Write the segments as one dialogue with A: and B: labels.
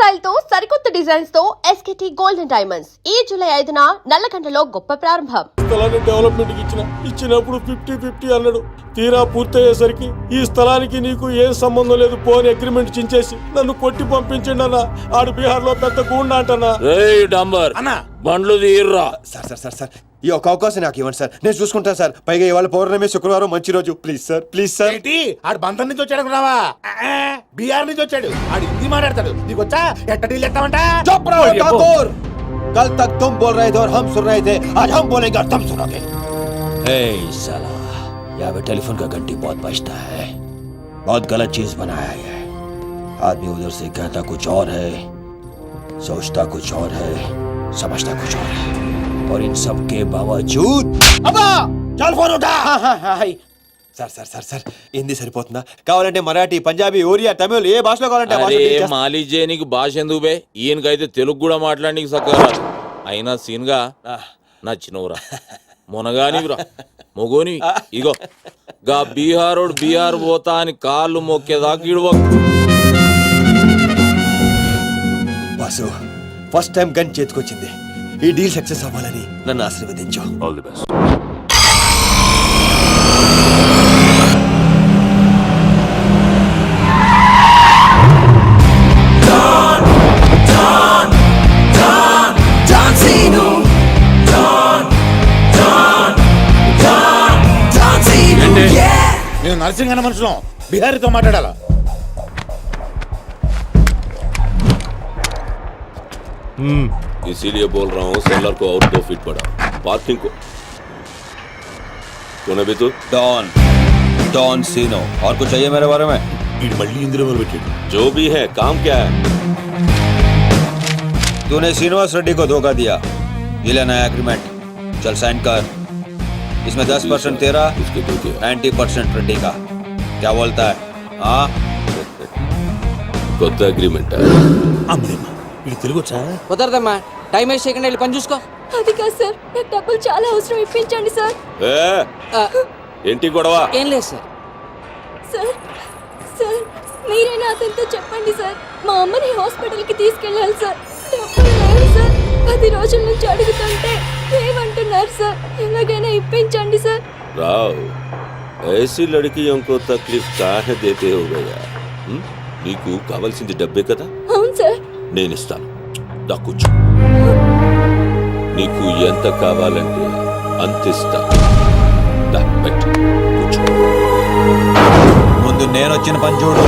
A: Style తో సరికొత్త designs తో ఎస్కేటీ గోల్డెన్ డైమండ్స్ ఈ జూలై 5న నల్లగండలో గొప్ప ప్రారంభం.
B: స్థలాన్ని డెవలప్మెంట్ కి ఇచ్చినప్పుడు 50-50 అన్నాడు. తీరా పూర్తయ్యేసరికి ఈ స్థలానికి నీకు ఏం సంబంధం లేదు పోని అగ్రిమెంట్ చించేసి నన్ను కొట్టి పంపించండి అన్న. ఆడు బీహార్ లో పెద్ద గూండా అంటన్నా.
C: బండ్లు తీర్రా.
D: సార్ ఈ ఒక అవకాశం నాకు ఇవ్వండి సార్, నేను చూసుకుంటాను సార్. పైగా ఇవాళ పౌర్ణమి, శుక్రవారం మంచి రోజు. Please sir.
C: ఆడు బంధం నుంచి వచ్చాడు రావా, బీహార్ నుంచి వచ్చాడు. ఆడు హిందీ మాట్లాడతాడు, నీకు వచ్చా ఎట్ట డీల్ ఎత్తామంట.
D: कल तक तुम बोल रहे थे और हम सुन रहे थे, आज हम बोलेंगे और तुम सुनोगे.
E: साला यहाँ पे टेलीफोन का घंटी बहुत बजता है. बहुत गलत चीज बनाया है. आदमी उधर से कहता कुछ और है, सोचता कुछ और है, समझता कुछ और है. और इन सब के बावजूद
D: అబ్బా చల్ ఫోన్ ఉఠా. సార్ హిందీ సరిపోతుందా? కావాలంటే మరాఠీ, పంజాబీ, ఒరియా, తమిళ్ ఏ భాషలో కావాలంటే
F: మాలిజే నీకు భాష ఎందుకు బే? ఈయనకైతే తెలుగు కూడా మాట్లాడనీకి సక్కగా అయినా సీన్గా నచ్చినవురా, మునగానివిరా, మొగోని. ఇగో గా బీహారోడు బీహార్ పోతా అని కాళ్ళు మొక్కేదాకా ఇడవ.
D: బాసు ఫస్ట్ టైం గన్ చేతికొచ్చింది. ఈ డీల్ సక్సెస్ అవ్వాలని నన్ను ఆశీర్వదించు.
F: All the best.
C: నేను నర్సింగ్ అన్న మనుషులు బిహారీతో మాట్లాడాలా?
F: इसीलिए बोल रहा हूँ सेलर को और 2 फीट बढ़ा, पार्किंग को. कौन है तू?
E: डॉन सीनो. और कुछ चाहिए मेरे बारे में?
C: मल्ली इंद्र
F: जो भी है काम क्या है?
E: तूने श्रीनिवास रेड्डी को धोखा दिया. ये लेना है एग्रीमेंट, चल साइन कर. इसमें 10% तेरा, 90% रेड्डी का. क्या बोलता है? हाँ
F: కొత్త అగ్రిమెంట్.
C: ఇది తెలుగు వచ్చా?
G: కుదరదమ్మా, టైం వేస్ట్ చేయకుండా వెళ్ళి పని చూసుకో.
A: అది కాదు సార్, నాకు డబ్బులు చాలా అవసరం, ఇప్పించండి సార్.
F: ఏంటి గొడవ?
G: ఏం లేదు సార్.
A: సార్ మీరైనా అతనితో చెప్పండి సార్, మా అమ్మని హాస్పిటల్కి తీసుకెళ్ళాలి సార్. డబ్బులు లేవు సార్, 10 రోజుల నుంచి అడుగుతుంటే ఏమంటున్నారు సార్. ఎలాగైనా ఇప్పించండి సార్.
F: రావ్, ऐसी लड़कियों को तकलीफ काहे देते हो भैया? నీకు కావాల్సింది డబ్బే కదా?
A: అవును సార్.
F: నేను ఇస్తాను, దా కూర్చో. నీకు ఎంత కావాలంటే అంత ఇస్తా. దా పెట్టు, కూర్చో.
E: ముందు నేను వచ్చిన పని చూడు.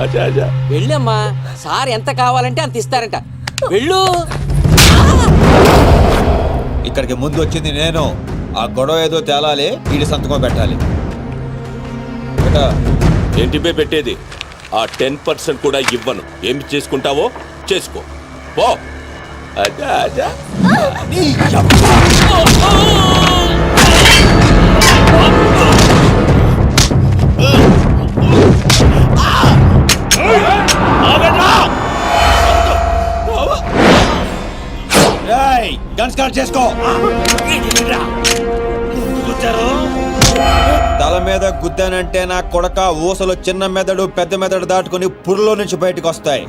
F: అజా అజా
G: వెళ్ళమ్మా, సార్ ఎంత కావాలంటే అంత ఇస్తారంట. వెళ్ళు.
E: ఇక్కడికి ముందు వచ్చింది నేను. ఆ గొడవ ఏదో తేలాలి, వీడి సంతకం పెట్టాలి.
F: ఏంటి బే పెట్టేది? ఆ 10% కూడా ఇవ్వను. ఏమి చేసుకుంటావో చేసుకో, పో. అజా అజా.
E: గన్ స్టార్ట్ చేసుకో. తల మీద గుద్దానంటే నా కొడక ఊసలు చిన్న మెదడు పెద్ద మెదడు దాటుకుని పురులో నుంచి బయటకు వస్తాయి.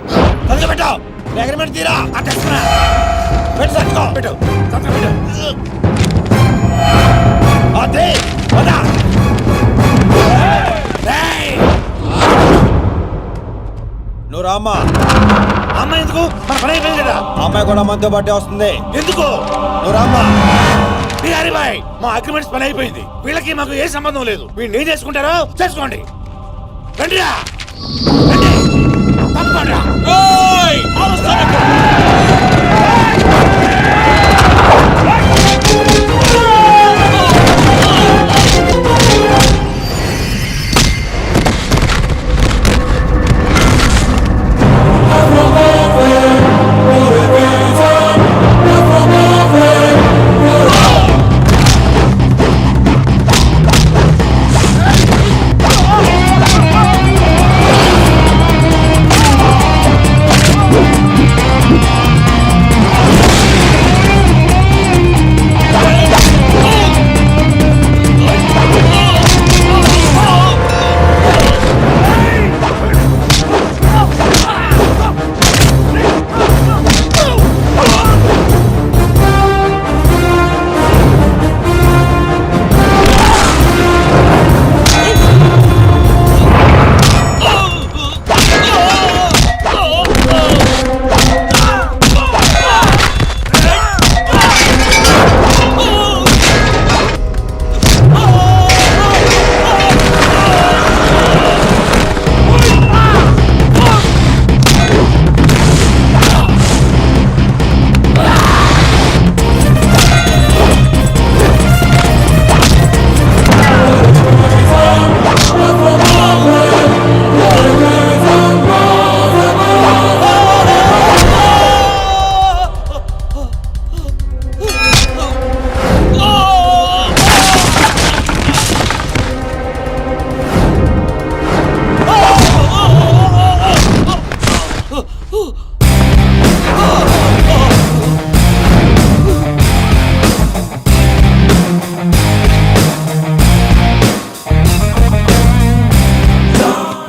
E: నువ్వు రామ్మా.
C: అమ్మాయి ఎందుకు? మన పని అయిపోయింది కదా.
E: అమ్మాయి కూడా మనతో పాటే వస్తుంది.
C: ఎందుకు?
E: నువ్వు రామ్మా.
C: బిహారీ బాయ్, మా అగ్రిమెంట్స్ పని అయిపోయింది. వీళ్ళకి మాకు ఏ సంబంధం లేదు. వీళ్ళు ఏం చేసుకుంటారో చేసుకోండి. రండిరా, రండి, తప్పకుండా.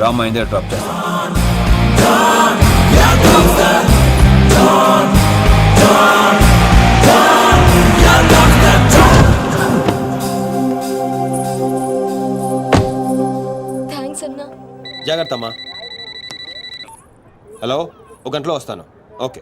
E: రామ్ మహేంద్ర డ్రాప్ చేస్తాను.
A: థ్యాంక్స్ అన్నా.
D: జాగ్రత్త అమ్మా. హలో, ఒక గంటలో వస్తాను. ఓకే.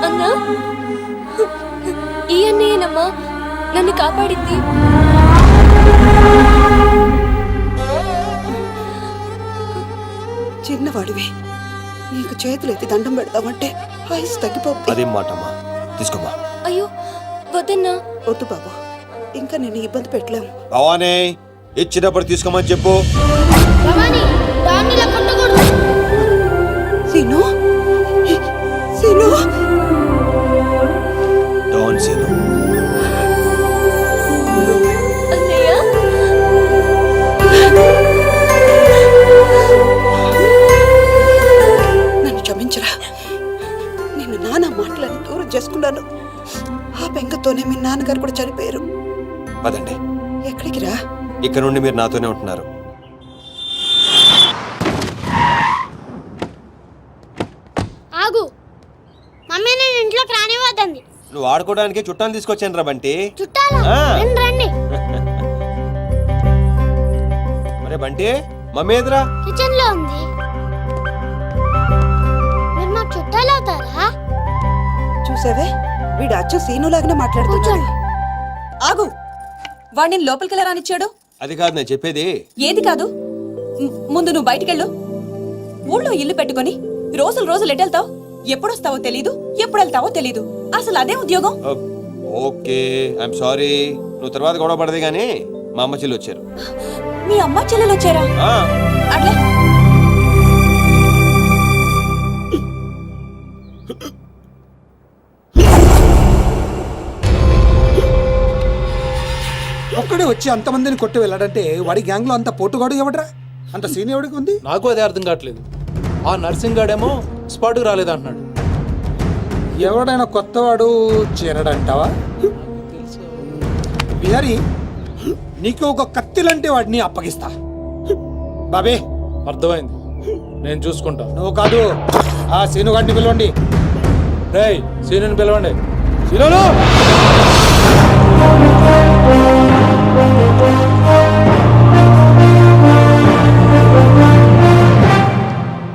A: అన్నా, ఈ అన్నయ్యనమ్మా నన్ను కాపాడింది.
H: చిన్నవాడివి, నీకు చేతులెత్తి దండం పెడదామంటే వయసు తగ్గిపోతుంది.
D: అదేం మాట అమ్మా, తీసుకోమ్మా.
A: అయ్యో వద్దన్నా.
H: వద్దు బాబు, ఇంకా నేను ఇబ్బంది పెట్టలేము.
D: భవానీ, ఇచ్చినప్పుడు తీసుకోమని చెప్పు.
H: సీను, సీను,
D: డోంట్ సీను.
A: అన్నయ్య,
H: నన్ను క్షమించరా. నిన్ను నాన్న మాటలని దూరం చేసుకున్నాను. ఆ బెంగతోనే మీ నాన్నగారు కూడా చనిపోయారు.
D: పదండి,
H: ఎక్కడికి రా?
D: ఇక్కడ నుండి మీరు నాతోనే ఉంటున్నారు.
I: ఆగు, మమ్మీ నేను ఇంట్లోకి రానివ్వద్దండి.
D: నువ్వు ఆడుకోవడానికి చుట్టాలు తీసుకొచ్చాను రా బంటి.
I: చుట్టాలా?
D: ఆ.
I: రండి రండి.
D: మరే బంటి, మమ్మీ ఎదురా.
I: కిచెన్ లో ఉంది. మీరు మాకు చుట్టాలు అవుతారా?
H: చూసావే, వీడు అచ్చు సీనులాగానే మాట్లాడుతున్నాడు.
I: కూర్చోండి.
J: ఆగు, వాడిని లోపలికి రానిచ్చాడు.
D: అది కాదు నేను చెప్పేది.
J: ఏది కాదు, ముందు నువ్వు బయటికెళ్ళు. ఊళ్ళో ఇల్లు పెట్టుకొని రోజులు రోజులు ఎటెళ్తావు? ఎప్పుడొస్తావో తెలీదు, ఎప్పుడు వెళ్తావో తెలీదు. అసలు అదే ఉద్యోగం.
D: Okay, I'm sorry. నువ్వు తర్వాత గొడవ పడదే గానీ మా అమ్మ చెల్లి వచ్చారు.
J: మీ అమ్మ చెల్లెలు వచ్చారా?
D: ఆ,
J: అట్లే
K: ఒక్కడే వచ్చి అంతమందిని కొట్టి వెళ్ళాడంటే వాడి గ్యాంగ్ లో అంత పోటుగాడు ఎవడరా? అంత సీన్ ఎవడికి ఉంది?
L: నాకు అదే అర్థం కావట్లేదు. ఆ నర్సింగ్ గాడేమో స్పాట్కి రాలేదంటున్నాడు.
K: ఎవడైనా కొత్తవాడు చేరడంటావా? బిహారీ, నీకు ఒక కత్తిలంటే వాడిని అప్పగిస్తా. బాబే,
L: అర్థమైంది, నేను చూసుకుంటా.
K: నువ్వు కాదు, ఆ సీను గాడిని పిలవండి.
L: రేయ్, సీనుని పిలవండి. సీనులు!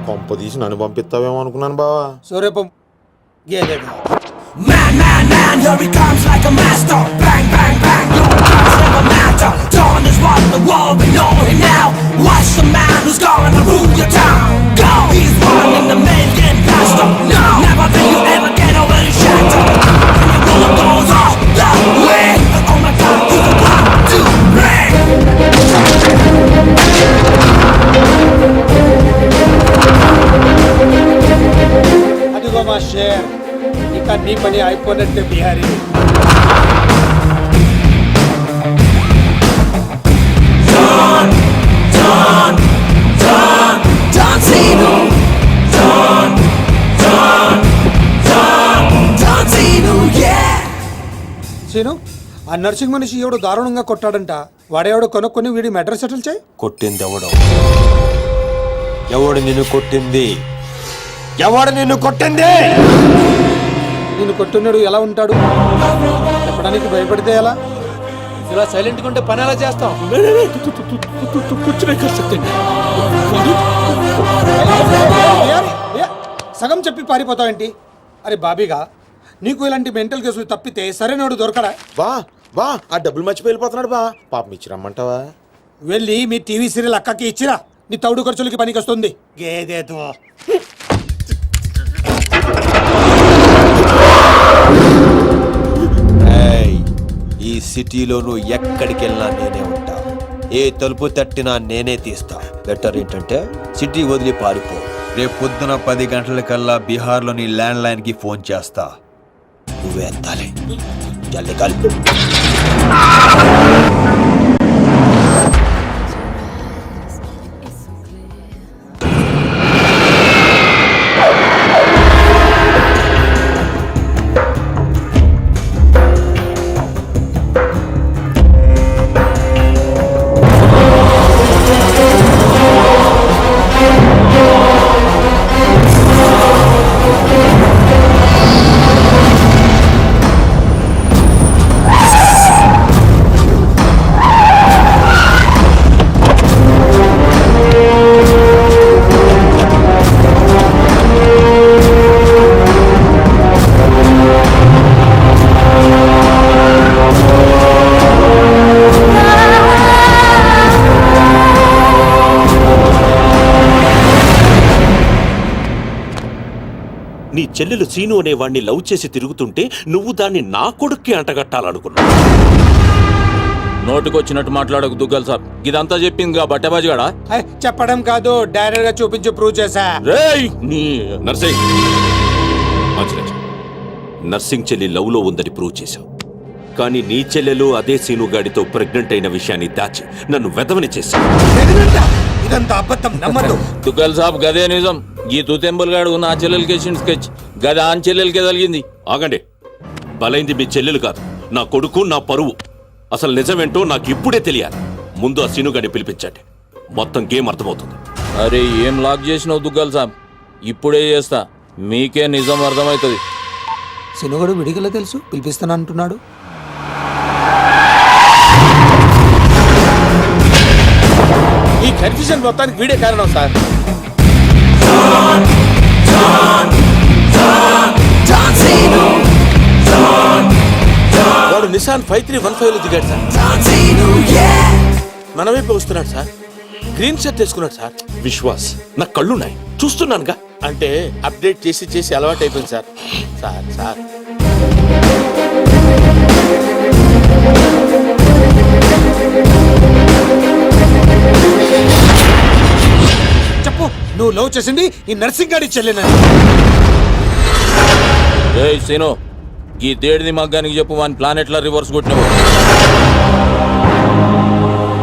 B: పంప తీసి నన్ను పంపిస్తావేమో అనుకున్నాను బావా.
K: సూర్యపం గేదేగా.
C: Man, man, man, here he comes like a master. Bang, bang, bang, no lies never matter. Dawn is what the world, we know him now. Watch the man who's gonna rule your town. Go! He's one in the million blaster. No! Never think you ever get over his shadow. And your bullet goes off the way. Oh my God, who's the one to bring?
K: అదిగో మా share, ఇక నీ పని అయిపోయినట్టే Bihari. Scene, ఆ nursing మనిషి ఎవడు దారుణంగా కొట్టాడంట. వాడేవాడు కొనుక్కొని వీడి మెడ్ర సెటిల్ చేయి.
D: కొట్టింది ఎవడు? ఎవడు నిన్ను కొట్టింది? ఎవడు నిన్ను కొట్టింది?
K: నిన్ను కొట్టున్నాడు ఎలా ఉంటాడు? చెప్పడానికి భయపడితే ఎలా?
L: ఇలా సైలెంట్గా ఉంటే పని ఎలా చేస్తాం?
K: సగం చెప్పి పారిపోతావేంటి? అరే బాబీగా, నీకు ఇలాంటి మెంటల్ కేసులు తప్పితే సరైనోడు దొరకడా?
B: బా ఆ డబ్బులు మర్చిపోయి వెళ్ళిపోతున్నాడు బా. పాపం ఇచ్చి రమ్మంటావా?
K: వెళ్ళి మీ టీవీ సీరియల్ అక్కకి ఇచ్చిరా. నీ తౌడు ఖర్చులకి పనికి వస్తుంది. గేదేతో
D: ఈ సిటీలో నువ్వు ఎక్కడికి వెళ్ళినా నేనే ఉంటా. ఏ తలుపు తట్టినా నేనే తీస్తా. బెటర్ ఏంటంటే సిటీ వదిలి పారిపో. రేపు పొద్దున 10 గంటలకల్లా బీహార్లోని ల్యాండ్ లైన్ కి ఫోన్ చేస్తా. నువ్వే ఎత్తాలి.
E: चल निकल।
M: నీ చెల్లెలు సీను అనేవాణ్ణి లవ్ చేసి తిరుగుతుంటే నువ్వు దాన్ని నా కొడుక్కి అంటగట్టాలనుకున్నా.
F: నోటికొచ్చినట్టు మాట్లాడకు దుగ్గల్ సాబ్. ఇదంతా చెప్పింది బట్టబాజిగాడా?
K: చెప్పడం కాదు, డైరెక్ట్ గా చూపించి ప్రూవ్ చేశా.
F: రేయ్ నీ
M: నర్సింగ్ నర్సింగ్ చెల్లి లవ్ లో ఉందని ప్రూవ్ చేశావు. కానీ నీ చెల్లెలు అదే సీనుగాడితో ప్రెగ్నెంట్ అయిన విషయాన్ని దాచి నన్ను వెదవని చేశావు.
K: ఇదంతా అబద్ధం, నమ్మదు.
F: దుగ్గల్ సాబ్ గదే నిజం. ఈ తూతెంబుల్ గాడు నా చెల్లెలకి స్కెచ్ గది ఆన్ చెల్లెలకే తగిలింది.
M: ఆగండి, బలైంది మీ చెల్లెలు కాదు, నా కొడుకు, నా పరువు. అసలు నిజమేంటో నాకు ఇప్పుడే తెలియాలి. ముందు ఆ సీనుగాడిని పిలిపించండి, మొత్తం గేమ్ అర్థమవుతుంది.
F: అరే ఏం లాక్ చేసినావు దుగ్గల్ సాబ్? ఇప్పుడే చేస్తా, మీకే నిజం అర్థమవుతుంది.
K: సినుగడు విడిగల తెలుసు, పిలిపిస్తాను అంటున్నాడు.
B: ఈ కన్ఫ్యూజన్ మొత్తానికి వీడే కారణం సార్. వాడు నిసాన్ 5315 లో దిగాడు సార్. మన వైపు వస్తున్నాడు సార్. గ్రీన్ షర్ట్ వేసుకున్నాడు సార్.
M: విశ్వాస్, నా కళ్ళున్నాయి, చూస్తున్నానుగా.
B: అంటే అప్డేట్ చేసి చేసి అలవాటు అయిపోయింది సార్. సార్ సార్
K: చెప్పు, నువ్వు లవ్ చేసింది ఈ నర్సింగ్ గాడి చెల్లెనని.
F: ఏయ్ సీను, ఈ దేడిది మగ్గానికి చెప్పు, వాని ప్లానెట్లా రివర్స్ కొట్టినావు.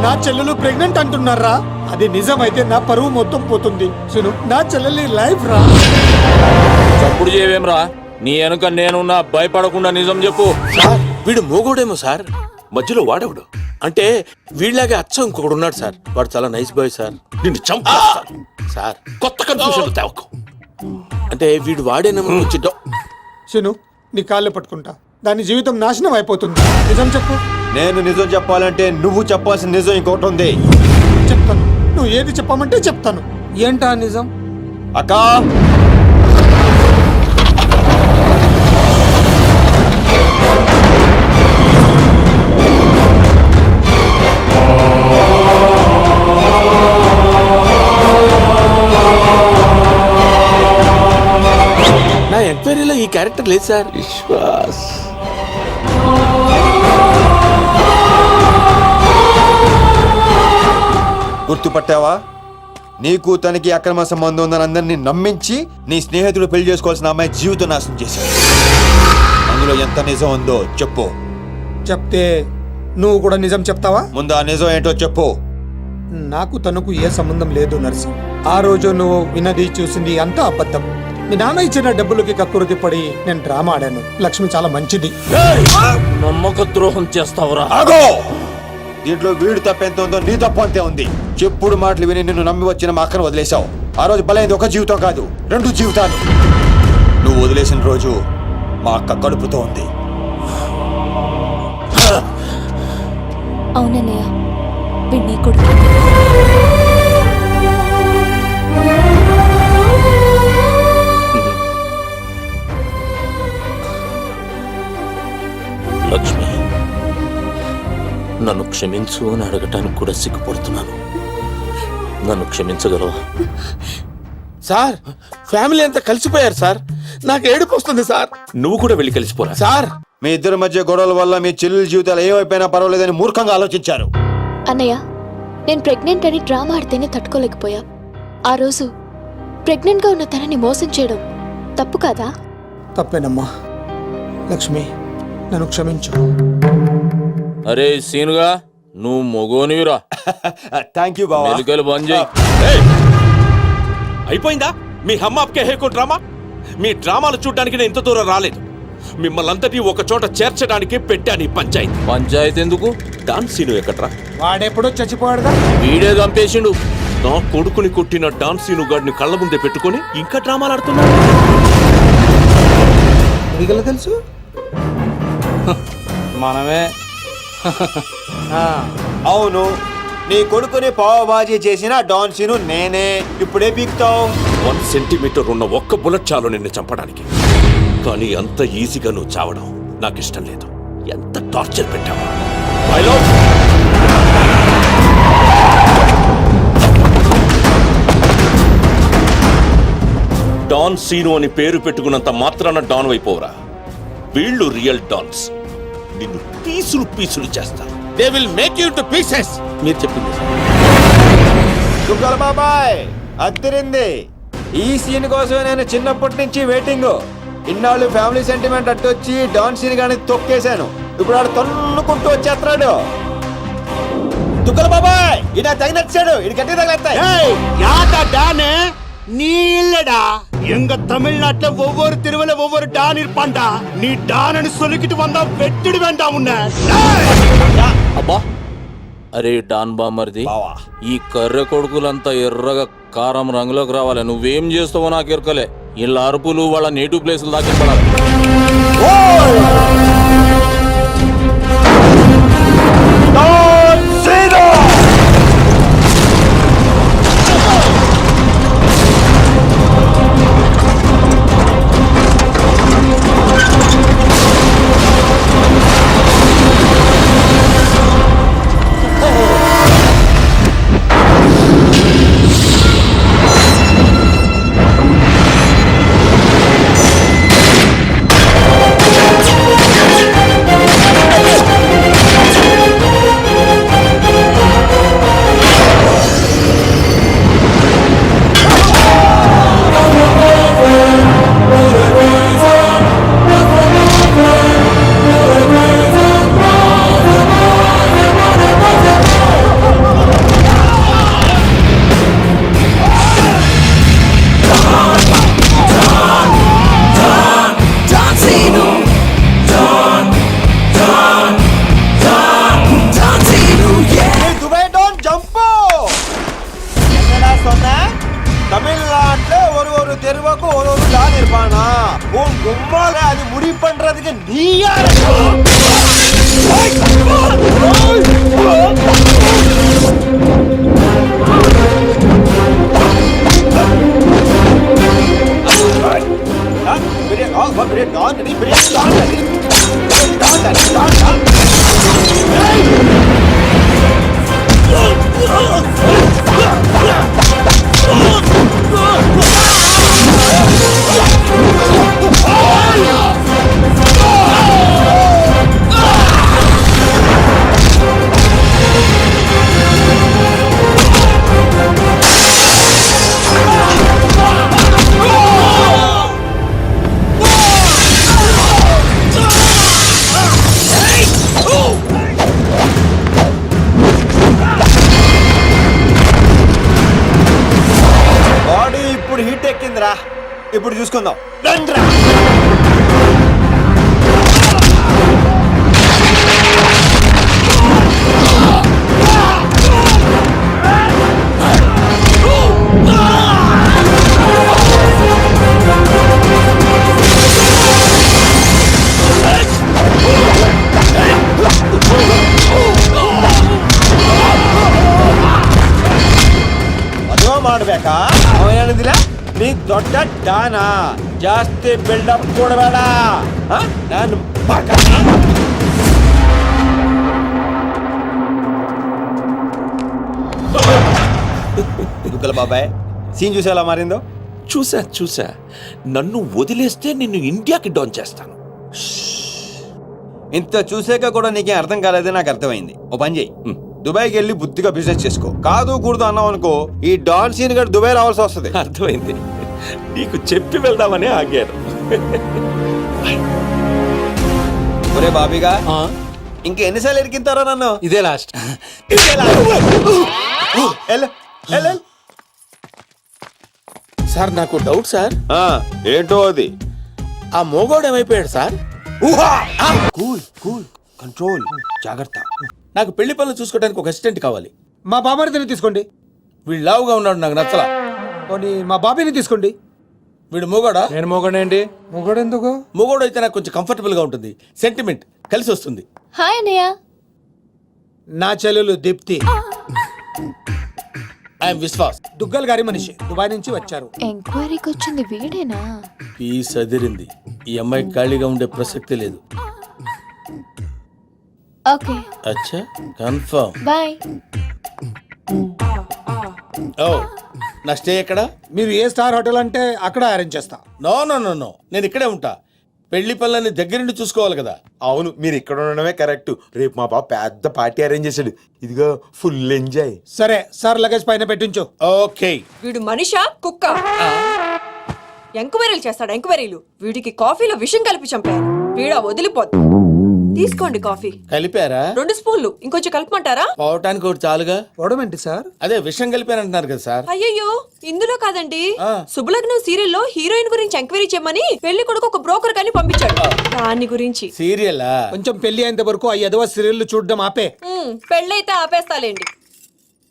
K: నా చెల్లెలు ప్రెగ్నెంట్ అంటున్నారా? అది నిజమైతే నా పరువు మొత్తం పోతుంది. సును, నా చెల్లెలి లైఫ్ రా.
F: చప్పుడు చేయవేం రా? నీ వెనుక నేనున్నా, భయపడకుండా నిజం చెప్పు.
B: సార్ వీడు మోగోడేమో సార్.
M: మధ్యలో వాడెవడు?
B: అంటే వీళ్ళలాగే అచ్చం ఇంకొకడు ఉన్నాడు సార్. వాడు చాలా నైస్ బాయ్ సార్.
M: నిన్ను చంపేస్తాను
B: సార్.
M: కొత్త కన్ఫ్యూజన్ తేవకు.
B: అంటే వీడు వాడేనేమో వచ్చి
K: శను, నీ కాళ్ళు పట్టుకుంటా. దాని జీవితం నాశనం అయిపోతుంది. నిజం చెప్పు.
D: నేను నిజం చెప్పాలంటే నువ్వు చెప్పాల్సిన నిజం ఇంకోటి ఉంది.
K: చెప్తాను, నువ్వు ఏది చెప్పమంటే చెప్తాను. ఏంటా నిజం?
D: అక్కా,
B: నా ఎంక్వైరీలో ఈ క్యారెక్టర్ లేదు సార్.
M: విశ్వాస్,
D: గుర్తుపట్టావా? నీకు తనకి అక్రమ సంబంధం ఉందని అందరినీ నమ్మించి నీ స్నేహితుడు పెళ్లి చేసుకోవాల్సిన అమ్మాయి జీవితం నాశనం చేశాడు. అందులో ఎంత నిజం ఉందో చెప్పు.
K: చెప్తే నువ్వు కూడా నిజం చెప్తావా?
D: ముందు ఆ నిజం ఏంటో చెప్పు.
K: నాకు తనకు ఏ సంబంధం లేదు నర్సింగ్. ఆ రోజు నువ్వు విన్నది చూసింది అంతా అబద్ధం. మీ నాన్న ఇచ్చిన డబ్బులకి కక్కురుతి పడి నేను డ్రామా ఆడాను. లక్ష్మి చాలా మంచిది.
F: నమ్మక ద్రోహం చేస్తావురా?
D: ఆగో! దీంట్లో వీడు తప్పెంత ఉందో నీ తప్పు అంతే ఉంది. చెప్పుడు మాటలు విని నిన్ను నమ్మి వచ్చిన మా అక్కను వదిలేశావు. ఆ రోజు బలైంది ఒక జీవితం కాదు, 2 జీవితాలు. నువ్వు వదిలేసిన రోజు మా అక్క కడుపుతో ఉంది.
A: అవునన్నయ్య, వీడు నీ కొడుకు.
F: లక్ష్మి, నన్ను క్షమించు అని అడగటానికి కూడా సిగ్గుపడుతున్నాను. నన్ను క్షమించగలవా?
B: సార్ ఫ్యామిలీ అంతా కలిసిపోయారు సార్. నాకు ఏడుపు వస్తుంది సార్.
M: నువ్వు కూడా వెళ్ళి కలిసిపోరా
B: సార్.
D: మీ ఇద్దరి మధ్య గొడవల వల్ల మీ చెల్లెల జీవితాలు ఏమైపోయినా పర్వాలేదని మూర్ఖంగా ఆలోచించారు.
A: అన్నయ్య, నేను ప్రెగ్నెంట్ అని డ్రామా ఆడితేనే తట్టుకోలేకపోయా. ఆ రోజు ప్రెగ్నెంట్గా ఉన్న తనని మోసం చేయడం తప్పు కాదా?
K: తప్పేనమ్మా. లక్ష్మి, నన్ను క్షమించు.
F: అరే సీనుగా నువ్వు మొగోనివిరా.
D: థ్యాంక్ యూ బావా.
F: మెలికలు బంద్ చేయి.
M: అయిపోయిందా మీ హమ్మాప్కే హేకో డ్రామా? మీ డ్రామాలు చూడడానికి నేను ఇంత దూరం రాలేదు. మిమ్మల్ని అంతటి ఒక చోట చేర్చడానికి పెట్టాను ఈ పంచాయతీ.
F: పంచాయతీ ఎందుకు?
M: డాన్ సీను ఎక్కడ్రా?
K: వాడెప్పుడో చచ్చిపోయాడుగా.
F: వీడే చంపేసిండు.
M: నా కొడుకుని కొట్టిన డాన్ సీను గాడిని కళ్ళ ముందే పెట్టుకొని ఇంకా డ్రామాలు ఆడుతున్నాడు.
K: నీకెలా తెలుసు?
L: మనమే.
D: అవును, నీ కొడుకుని పావబాజీ చేసిన డాన్ సీను నేనే. ఇప్పుడే పీక్తావు.
M: 1 సెంటీమీటర్ ఉన్న ఒక్క బుల్లెట్ చాలు నిన్ను చంపడానికి. కానీ అంత ఈజీగా నువ్వు చావడం నాకు ఇష్టం లేదు. ఎంత టార్చర్ పెట్టావా? డాన్ సీను అని పేరు పెట్టుకున్నంత మాత్రాన డాన్ అయిపోవరా. వీళ్ళు రియల్ డాన్స్. నిన్ను పీసులు పీసులు చేస్తారు.
B: They will make you to pieces.
F: మీరు చెప్పింది
D: దుగ్గల బాబాయ్ అద్దరింది. ఈ సీన్ కోసమే నేను చిన్నప్పటి నుంచి వెయిటింగ్. ఇన్నాళ్ళు ఫ్యామిలీ సెంటిమెంట్ అట్టొచ్చి డాన్ సీన్ గాని తొక్కేశాను. ఇప్పుడు ఆడు తన్నుకుంటూ వచ్చేస్తున్నాడు. దుగ్గల బాబాయ్ ఇడా తగినచ్చాడు. ఇది గట్టి తగిలేస్తాయి.
B: நீ இல்லடா, எங்க தமிழ்நாட்டுல ஒவ்வொரு தெருவுல ஒவ்வொரு டான் இருப்பான்டா. நீ டான்னு சொல்லிக்கிட்டு வந்தா வெட்டிடு வேண்டாம் உன்னை.
F: అబ్బా అరే డాన్ బామర్ది, ఈ కర్రె కొడుకులంతా ఎర్రగా కారం రంగులోకి రావాలి. నువ్వేం చేస్తావో నాకు ఎరకలే. వీళ్ళ అరుపులు వాళ్ళ నేటివ్ ప్లేసులు దాకా పడాలి.
D: தமிழ்நாட்டுல ஒரு தெருவுக்கு ஒரு டான் இருப்பானா? உன் கும்மால அது முடி பண்றதுக்கு நீ யாரு? ఇప్పుడు చూసుకుందాం. ಮದುವೆ ಮಾಡ್ಬೇಕಾ? ಅವನೇನಿದಿಲ್ಲ ನೀ ದೊಡ್ಡ ದಾನ ಜಾಸ್ತಿ ಬಿಲ್ಡಪ್ ಕೊಡಬೇಡ. ನಾನು దుగ్గల బాబాయ్ సీన్ చూసేలా మారిందో?
M: చూసా. నన్ను వదిలేస్తే నిన్ను ఇండియాకి డౌన్ చేస్తాను.
D: ఇంత చూసాక కూడా నీకేం అర్థం కాలేదే నాకు అర్థమైంది. ఓ పని చేయి, దుబాయ్కి వెళ్ళి బుద్ధిగా బిజినెస్ చేసుకో. కాదు కూడదు అన్నావు అనుకో, ఈ డాన్ సీన్ గడు దుబాయ్ రావాల్సి వస్తుంది.
M: అర్థమైంది. నీకు చెప్పి వెళ్దామని ఆగాను.
D: ఒరే బాబీగా ఇంక ఎన్నిసార్లు ఎరికింతారో నన్ను?
L: ఇదే లాస్ట్.
B: సార్ నాకు డౌట్ సార్.
D: ఏంటో అది?
B: ఆ మోగోడు ఏమైపోయాడు సార్?
D: కూల్ కూల్ కంట్రోల్ జాగ్రత్త.
B: నాకు పెళ్లి పనులు చూసుకోవడానికి ఒక అసిస్టెంట్ కావాలి.
K: మా బాబాని తీసుకోండి.
B: వీడు లావుగా ఉన్నాడు, నాకు నచ్చలా.
K: పోనీ మా బాబీని తీసుకోండి.
B: వీడు మొగోడా?
L: నేను మోగండి.
K: మొగడెందుకు?
B: మొగోడు అయితే నాకు కొంచెం కంఫర్టబుల్ గా ఉంటుంది, సెంటిమెంట్ కలిసి వస్తుంది.
A: హాయ్ అన్నయ్య.
K: నా చెల్లెలు దీప్తి.
B: ఐఎమ్ విశ్వాస్,
K: దుగ్గల్ గారి మనిషి, దుబాయ్ నుంచి వచ్చారు.
A: ఎంక్వైరీకి వచ్చింది వీడేనా?
B: పీస్ అదిరింది. ఈ అమ్మాయి ఖాళీగా ఉండే ప్రసక్తి లేదు.
A: ఓకే
B: అచ్చా, కన్ఫర్మ్.
A: బాయ్.
B: ఓ, నా స్టే ఎక్కడ?
K: మీరు ఏ స్టార్ హోటల్ అంటే అక్కడ అరేంజ్ చేస్తా.
B: నో నో నో నో, నేను ఇక్కడే ఉంటా. పెళ్లి పనులని దగ్గరుండి చూసుకోవాలి కదా.
D: అవును, మీరు ఇక్కడ ఉండడమే కరెక్ట్. రేపు మా బాబు పెద్ద పార్టీ అరేంజ్ చేశాడు. ఇదిగో ఫుల్ ఎంజాయ్.
K: సరే సార్, లగేజ్ పైన పెట్టించు.
B: ఓకే.
J: వీడు మనిషా కుక్క? ఎంక్వైరీలు చేస్తాడు, ఎంక్వైరీలు. వీడికి కాఫీలో విషం కలిపి చంపాను. వీడా వదిలిపోద్దు. తీసుకోండి కాఫీ.
B: కలిపారా?
J: 2 స్పూన్లు. ఇంకొంచెం కలపమంటారా?
B: పోవటానికి ఒకటి చాలుగా.
K: పోవడమేంటి సార్?
B: అదే విషయం కలిపారంటున్నారు కదా సార్.
J: అయ్యయ్యో, ఇందులో కాదండి.
B: ఆ.
J: శుభలగ్నం సీరియల్లో హీరోయిన్ గురించి ఎంక్వైరీ చేయమని పెళ్లి కొడుకు ఒక బ్రోకర్ కానీ పంపించాడు. దాని గురించి.
B: సీరియలా?
K: కొంచెం పెళ్లి అయ్యేంత వరకు ఆ ఎదవ సీరియల్ చూడడం ఆపే.
J: పెళ్ళైతే ఆపేస్తాలేండి.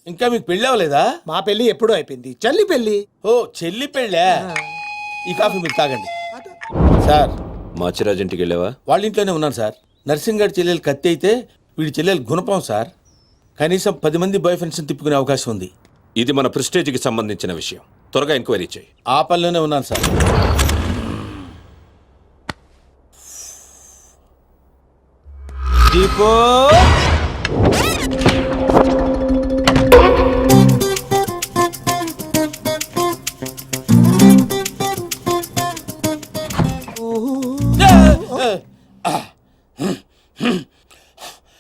B: ఇంకా మీకు పెళ్లి అవ్వలేదా?
K: మా పెళ్లి ఎప్పుడూ అయిపోయింది. చెల్లి పెళ్లి.
B: ఓ, చెల్లి పెళ్ళా? ఈ కాఫీ మీరు తాగండి. సార్,
M: మాచిరాజ్ ఇంటికి వెళ్ళావా?
B: వాళ్ళ ఇంట్లోనే ఉన్నాను సార్. నర్సింగ్ గారి చెల్లెలు కత్తి అయితే వీడి చెల్లెలు గుణపం సార్. కనీసం 10 మంది బాయ్ ఫ్రెండ్స్ తిప్పుకునే అవకాశం ఉంది.
M: ఇది మన ప్రెస్టేజ్కి సంబంధించిన విషయం. త్వరగా ఎంక్వైరీ చేయి.
B: ఆ పనిలోనే ఉన్నాను సార్.
D: దీపో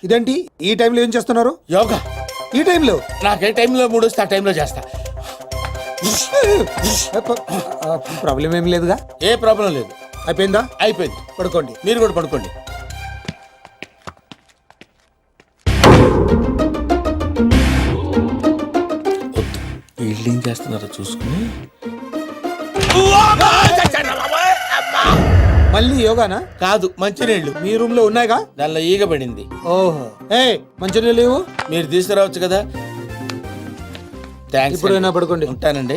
K: ఇదేంటి ఈ టైంలో ఏం చేస్తున్నారు?
B: యోగా.
K: ఈ టైంలో?
B: నాకే టైంలో మూడు వస్తే ఆ టైంలో చేస్తా.
K: ప్రాబ్లం ఏం లేదుగా?
B: ఏ ప్రాబ్లం లేదు.
K: అయిపోయిందా?
B: అయిపోయింది.
K: పడుకోండి.
B: మీరు కూడా పడుకోండి. వీళ్ళు ఏం చేస్తున్నారో చూసుకుని.
K: మళ్ళీ యోగానా?
B: కాదు, మంచినీళ్ళు.
K: మీ రూమ్ లో ఉన్నాయిగా?
B: దానిలో ఈగ పడింది.
K: ఓహో, ఏ మంచినీళ్ళు లేవు?
B: మీరు తీసుకురావచ్చు కదా. థ్యాంక్స్.
K: ఇప్పుడైనా పడుకోండి.
B: ఉంటానండి.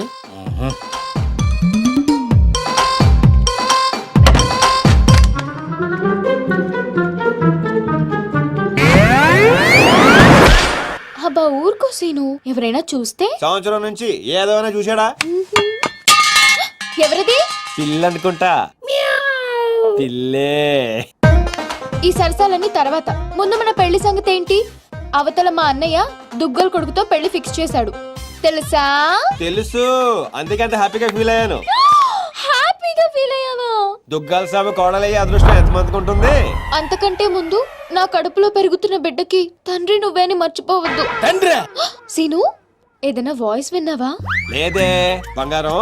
A: అబ్బా ఊరుకో సీను, ఎవరైనా చూస్తే.
D: సంవత్సరం నుంచి ఏదైనా చూసాడా?
A: ఎవరిది?
D: పిల్లనుకుంటా. పిల్లే.
A: ఈ సరసాలన్నీ తర్వాత. ముందు మన పెళ్లి సంగతి ఏంటి? అవతల మా అన్నయ్య దుగ్గల్ కొడుకుతో పెళ్లి ఫిక్స్ చేశాడు, తెలుసా?
D: తెలుసు, అందుకే అంత హ్యాపీగా ఫీల్ అయ్యాను.
A: హ్యాపీగా ఫీల్ అయ్యావా?
D: దుగ్గాల సాబు కోడలయ్యే అదృష్టం ఎంతమందికి ఉంటుంది?
A: అంతకంటే ముందు నా కడుపులో పెరుగుతున్న బిడ్డకి తండ్రి నువ్వే అని మర్చిపోవద్దు.
B: తండ్రి?
A: సీను, ఏదైనా వాయిస్ విన్నావా?
D: లేదే బంగారం,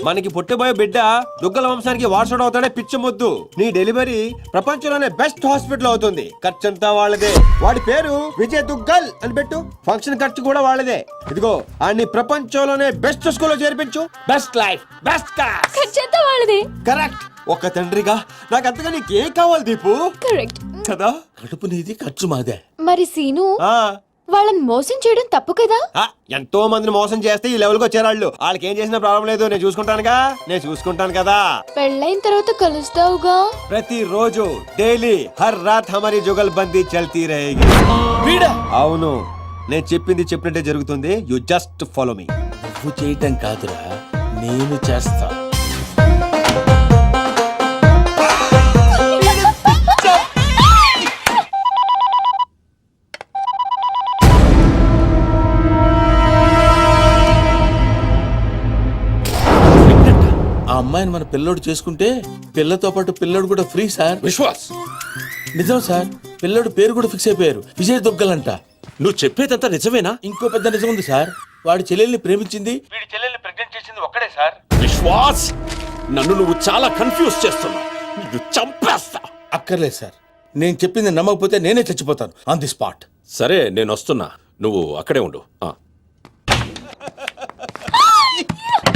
D: మనకి పుట్టబోయే బిడ్డ దుగ్గల వంశానికి వారసుడు అవుతాడే పిచ్చి ముద్దు. నీ డెలివరీ ప్రపంచంలోనే బెస్ట్ హాస్పిటల్ అవుతుంది. ఖర్చంతా వాళ్ళదే. వాడి పేరు విజయ్ దుగ్గల్ అని పెట్టు. ఫంక్షన్ ఖర్చు కూడా వాళ్ళదే. ఇదిగో అన్ని ప్రపంచంలోనే బెస్ట్ స్కూల్లో చేర్పించు. Best life, best class.
A: ఖర్చంతా వాళ్ళది.
D: కరెక్ట్. ఒక తండ్రిగా నాకు అంతగా నీకేం కావాలి దీపు?
A: కరెక్ట్
D: కదా.
B: కడుపు నీది, ఖర్చు మాదే.
A: మరి సీను,
D: ఆ
A: వాళ్ళని మోసం చేయడం తప్పు కదా?
D: ఎంతో మందిని మోసం చేస్తే ఈ లెవెల్కి వచ్చారు వాళ్ళు. వాళ్ళకి ఏం చేసినా ప్రాబ్లం లేదు. నేను చూసుకుంటాను కదా.
A: పెళ్ళైన తర్వాత కలుస్తావుగా?
D: ప్రతిరోజు డైలీ హర్ రాత్ హమారీ జుగల్బందీ చల్తీ రహేగి. అవును, నేను చెప్పింది చెప్పినట్టే జరుగుతుంది. You just follow me.
B: నువ్వు చేయటం కాదురా, నేను చేస్తా. ఆ అమ్మాయిని మన పిల్లోడు చేసుకుంటే పిల్లతో పాటు పిల్లోడు కూడా ఫ్రీ సార్.
M: విశ్వాస్,
B: నిజం సార్. పిల్లోడు పేరు కూడా ఫిక్స్ అయిపోయారు, విజయ్ దుగ్గలంట.
M: నువ్వు చెప్పేదంతా నిజమేనా?
B: ఇంకో పెద్ద నిజం ఉంది సార్. వాడి చెల్లెల్ని ప్రేమించింది, వీడి చెల్లెల్ని ప్రెగ్నెంట్ చేసింది ఒక్కడే సార్.
M: విశ్వాస్, నన్ను నువ్వు చాలా కన్ఫ్యూజ్ చేస్తున్నావు. నిన్ను చంపేస్తా.
B: అక్కర్లేదు సార్, నేను చెప్పింది నమ్మకపోతే నేనే చచ్చిపోతాను ఆన్ ది స్పాట్.
M: సరే నేను వస్తున్నా, నువ్వు అక్కడే ఉండు.